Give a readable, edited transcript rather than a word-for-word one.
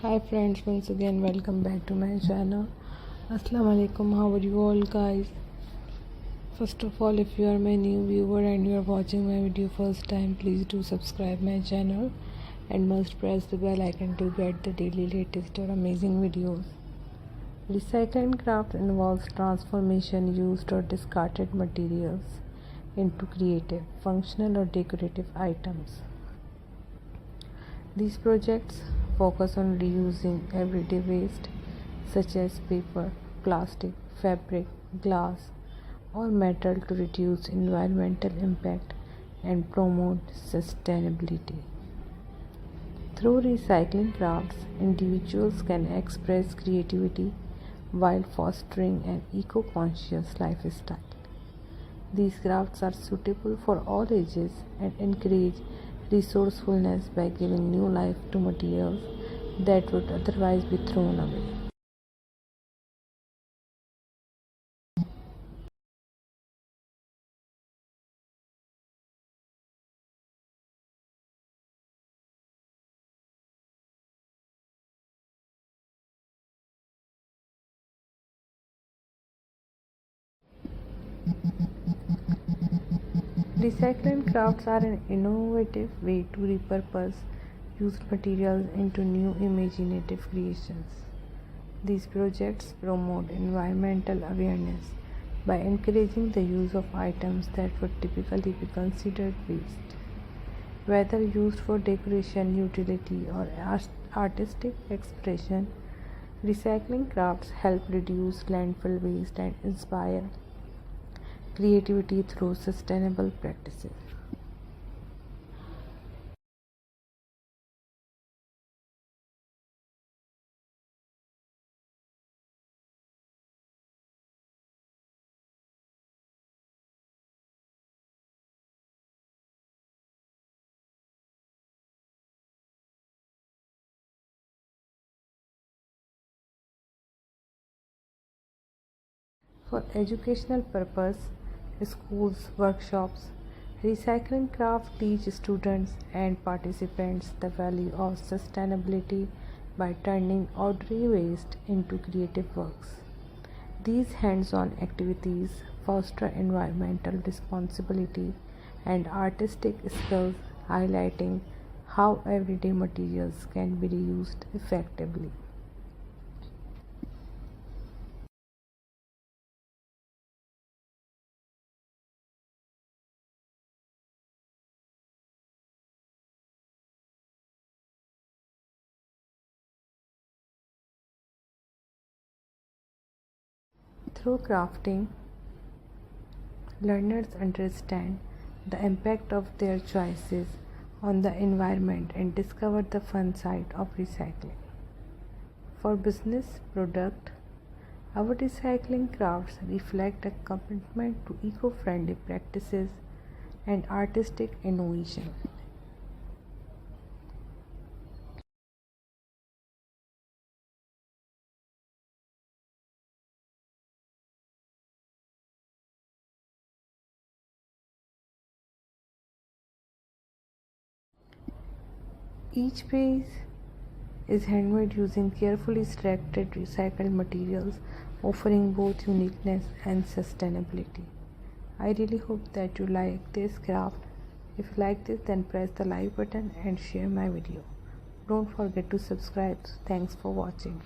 Hi friends, once again welcome back to my channel. Assalamu alaikum. How are you all guys? First of all, if you are my new viewer and you are watching my video first time, please do subscribe my channel and must press the bell icon to get the daily latest or amazing videos. Recycling craft involves transformation used or discarded materials into creative, functional or decorative items. These projects focus on reusing everyday waste such as paper, plastic, fabric, glass, or metal to reduce environmental impact and promote sustainability. Through recycling crafts, individuals can express creativity while fostering an eco-conscious lifestyle. These crafts are suitable for all ages and encourage resourcefulness by giving new life to materials that would otherwise be thrown away. Recycling crafts are an innovative way to repurpose used materials into new imaginative creations. These projects promote environmental awareness by encouraging the use of items that would typically be considered waste. Whether used for decoration, utility, or artistic expression, recycling crafts help reduce landfill waste and inspire creativity through sustainable practices. For educational purpose, schools, workshops, recycling craft teach students and participants the value of sustainability by turning ordinary waste into creative works. These hands-on activities foster environmental responsibility and artistic skills, highlighting how everyday materials can be reused effectively. Through crafting, learners understand the impact of their choices on the environment and discover the fun side of recycling. For business product, our recycling crafts reflect a commitment to eco-friendly practices and artistic innovation. Each piece is handmade using carefully selected recycled materials, offering both uniqueness and sustainability. I really hope that you like this craft. If you like this, then press the like button and share my video. Don't forget to subscribe. Thanks for watching.